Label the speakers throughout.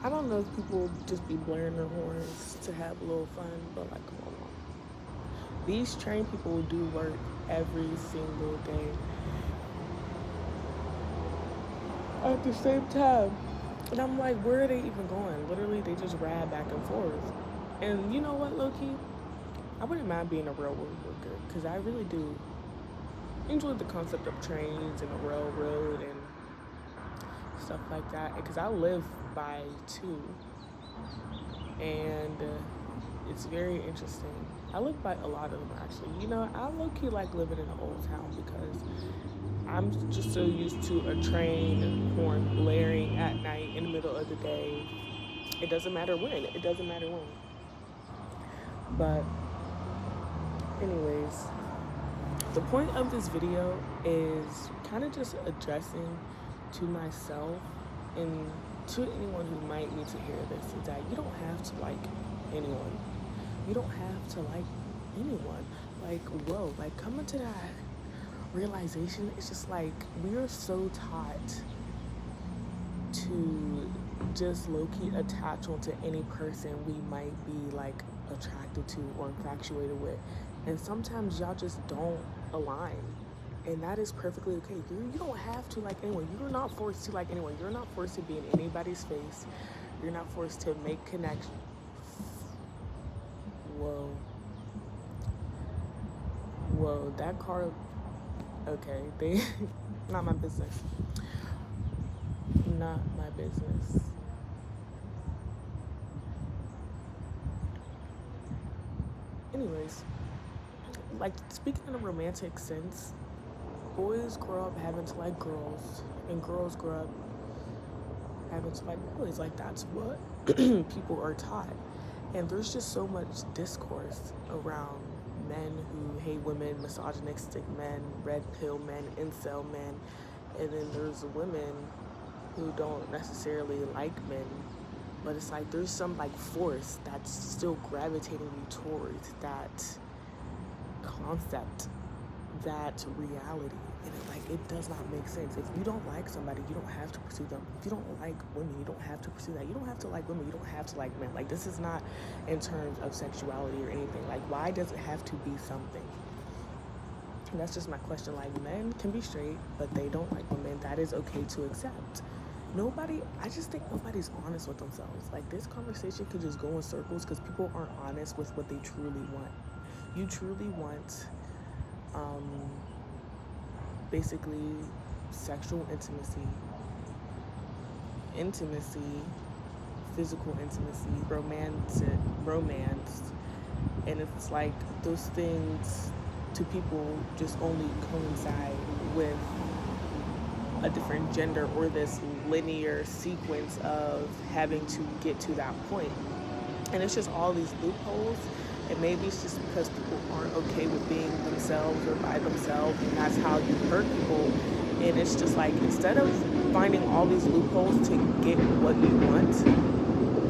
Speaker 1: I don't know if people just be blaring their horns to have a little fun, but like, come on. These train people do work every single day at the same time. And I'm like, where are they even going? Literally, they just ride back and forth. And you know what, Loki? I wouldn't mind being a railroad worker because I really do enjoy the concept of trains and the railroad and stuff like that. Because I live by two, and it's very interesting. I live by a lot of them actually. You know, I low key like living in an old town because I'm just so used to a train horn blaring at night in the middle of the day. It doesn't matter when. It doesn't matter when. But, anyways, the point of this video is kind of just addressing to myself and to anyone who might need to hear this is that you don't have to like anyone. You don't have to like anyone. Like, whoa, like coming to that realization, it's just like we are so taught to just low-key attach onto any person we might be like attracted to or infatuated with, and sometimes y'all just don't align, and that is perfectly okay. You don't have to like anyone. You're not forced to like anyone. You're not forced to be in anybody's face. You're not forced to make connection. Whoa, whoa, that car. Okay, they not my business. Not my business. Anyways, like speaking in a romantic sense, boys grow up having to like girls, and girls grow up having to like boys. Like that's what people are taught, and there's just so much discourse around men who hate women, misogynistic men, red pill men, incel men, and then there's women who don't necessarily like men, but it's like there's some like force that's still gravitating you towards that concept, that reality, and it does not make sense. If you don't like somebody, you don't have to pursue them. If you don't like women, you don't have to pursue that. You don't have to like women, you don't have to like men. Like, this is not in terms of sexuality or anything. Like, why does it have to be something? And that's just my question. Like, men can be straight, but they don't like women. That is okay to accept. I just think nobody's honest with themselves. Like, this conversation could just go in circles because people aren't honest with what they truly want. You truly want, basically, sexual intimacy, physical intimacy, romance, and it's like those things to people just only coincide with a different gender or this linear sequence of having to get to that point. And it's just all these loopholes, and maybe it's just because people aren't okay with being themselves or by themselves, and that's how you hurt people. And it's just like, instead of finding all these loopholes to get what you want,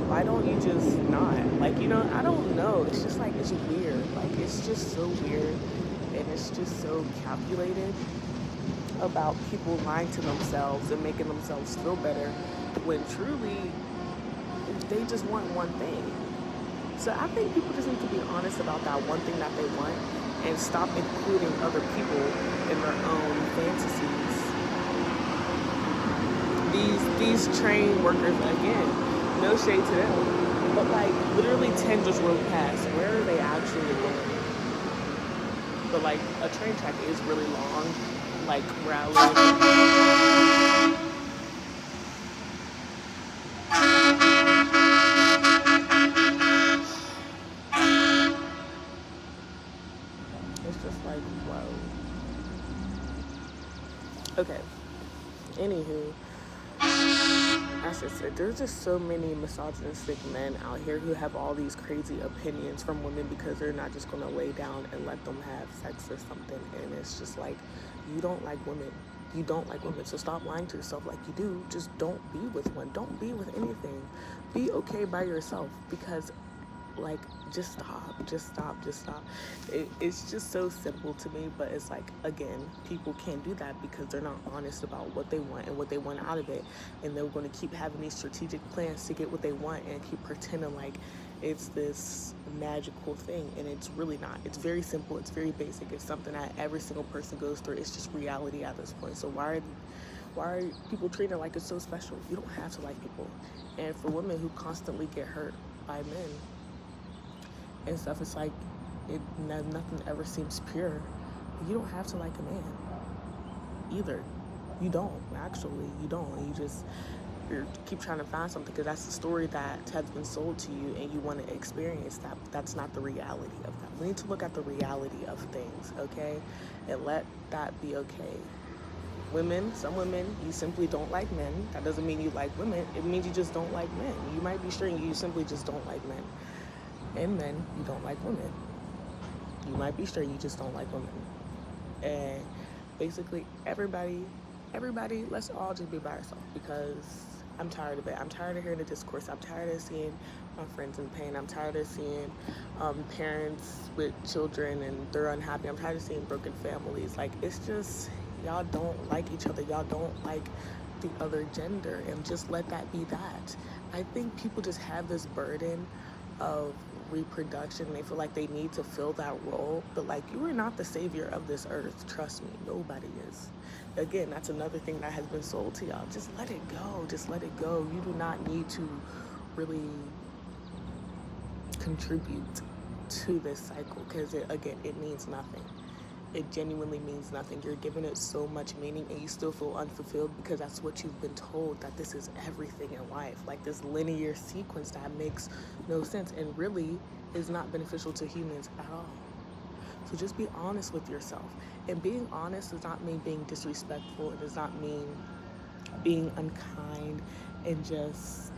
Speaker 1: why don't you just not? Like, you know, I don't know. It's just like, it's weird. Like, it's just so weird, and it's just so calculated about people lying to themselves and making themselves feel better when truly they just want one thing. So I think people just need to be honest about that one thing that they want and stop including other people in their own fantasies. These train workers, again, no shade to them, but like literally 10 just rode past. Where are they actually going? But like a train track is really long, like where I live. It's just like, whoa. Okay. Anywho, as I said, there's just so many misogynistic men out here who have all these crazy opinions from women because they're not just going to lay down and let them have sex or something. And it's just like, you don't like women. You don't like women. So stop lying to yourself like you do. Just don't be with one. Don't be with anything. Be okay by yourself, because Like, just stop, just stop, just stop. It's just so simple to me, but it's like, again, people can't do that because they're not honest about what they want and what they want out of it. And they're going to keep having these strategic plans to get what they want and keep pretending like it's this magical thing. And it's really not. It's very simple. It's very basic. It's something that every single person goes through. It's just reality at this point. So why are people treating it like it's so special? You don't have to like people. And for women who constantly get hurt by men and stuff, it's like nothing ever seems pure. You don't have to like a man either. You don't, actually. You don't. You keep trying to find something because that's the story that has been sold to you, and you want to experience that. But that's not the reality of that. We need to look at the reality of things, okay? And let that be okay. Women, some women, you simply don't like men. That doesn't mean you like women. It means you just don't like men. You might be straight, you simply just don't like men. And men, you don't like women. You might be straight, you just don't like women. And basically, everybody, let's all just be by ourselves, because I'm tired of it. I'm tired of hearing the discourse. I'm tired of seeing my friends in pain. I'm tired of seeing parents with children and they're unhappy. I'm tired of seeing broken families. Like, it's just, y'all don't like each other. Y'all don't like the other gender, and just let that be that. I think people just have this burden of reproduction. They feel like they need to fill that role, but like, you are not the savior of this earth. Trust me, nobody is. Again, that's another thing that has been sold to y'all. Just let it go. Just let it go. You do not need to really contribute to this cycle, because it means nothing. It genuinely means nothing. You're giving it so much meaning, and you still feel unfulfilled because that's what you've been told, that this is everything in life. Like, this linear sequence that makes no sense and really is not beneficial to humans at all. So just be honest with yourself. And being honest does not mean being disrespectful. It does not mean being unkind and just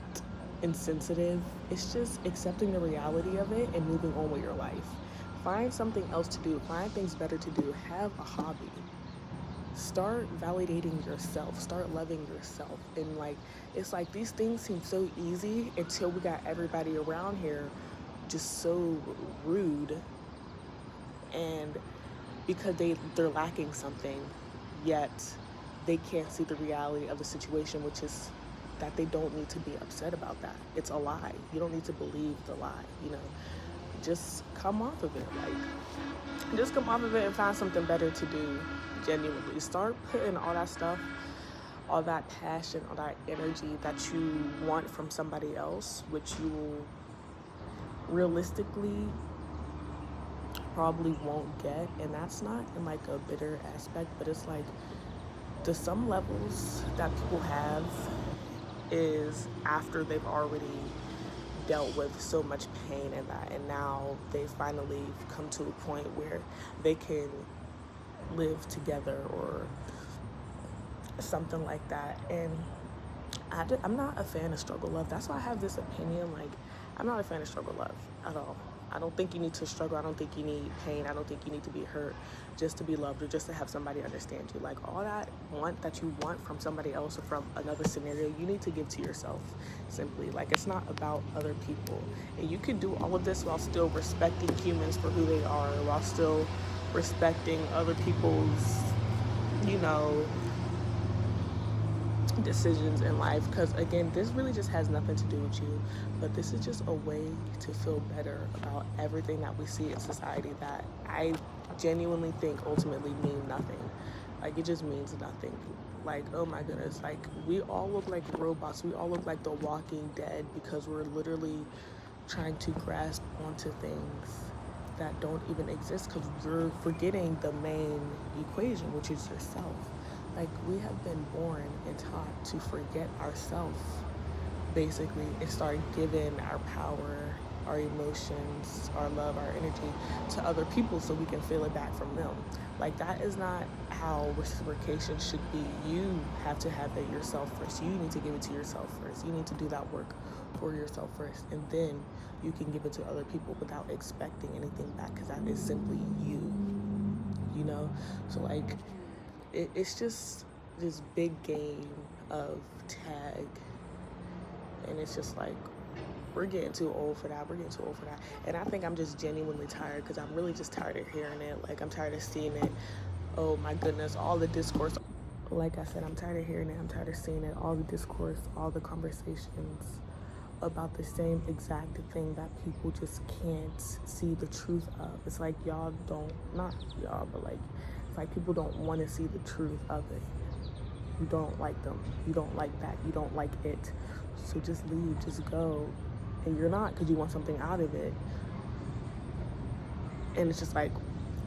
Speaker 1: insensitive. It's just accepting the reality of it and moving on with your life. Find something else to do. Find things better to do. Have a hobby. Start validating yourself. Start loving yourself. And like, it's like these things seem so easy until we got everybody around here just so rude, and because they're lacking something, yet they can't see the reality of the situation, which is that they don't need to be upset about that. It's a lie. You don't need to believe the lie, just come off of it. Like, just come off of it and find something better to do. Genuinely start putting all that stuff, all that passion, all that energy that you want from somebody else, which you will realistically probably won't get. And that's not in like a bitter aspect, but it's like, to some levels that people have is after they've already dealt with so much pain and that, and now they finally come to a point where they can live together or something like that. And I'm not a fan of struggle love. That's why I have this opinion. Like, I'm not a fan of struggle love at all. I don't think you need to struggle. I don't think you need pain. I don't think you need to be hurt just to be loved or just to have somebody understand you. Like, all that you want from somebody else or from another scenario, you need to give to yourself, simply. Like, it's not about other people. And you can do all of this while still respecting humans for who they are, while still respecting other people's, decisions in life, because again, this really just has nothing to do with you, but this is just a way to feel better about everything that we see in society that I genuinely think ultimately mean nothing. Like, it just means nothing. Like, oh my goodness, like, we all look like robots. We all look like the Walking Dead because we're literally trying to grasp onto things that don't even exist, because you're forgetting the main equation, which is yourself. Like, we have been born and taught to forget ourselves, basically, and start giving our power, our emotions, our love, our energy to other people so we can feel it back from them. Like, that is not how reciprocation should be. You have to have it yourself first. You need to give it to yourself first. You need to do that work for yourself first, and then you can give it to other people without expecting anything back, because that is simply you, So, like, it's just this big game of tag, and it's just like, we're getting too old for that. We're getting too old for that. And I think I'm just genuinely tired because I'm really just tired of hearing it. Like, I'm tired of seeing it. Oh my goodness, all the discourse. Like I said, I'm tired of hearing it. I'm tired of seeing it. All the discourse, all the conversations about the same exact thing that people just can't see the truth of. It's like y'all don't, not y'all, but like, it's like people don't want to see the truth of it. You don't like them. You don't like that. You don't like it. So just leave, just go. And you're not, because you want something out of it. And it's just like,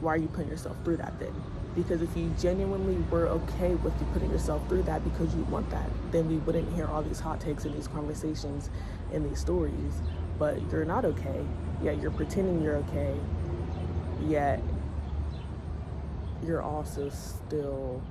Speaker 1: why are you putting yourself through that then? Because if you genuinely were okay with you putting yourself through that because you want that, then we wouldn't hear all these hot takes and these conversations and these stories. But you're not okay, yet you're pretending you're okay, yet you're also still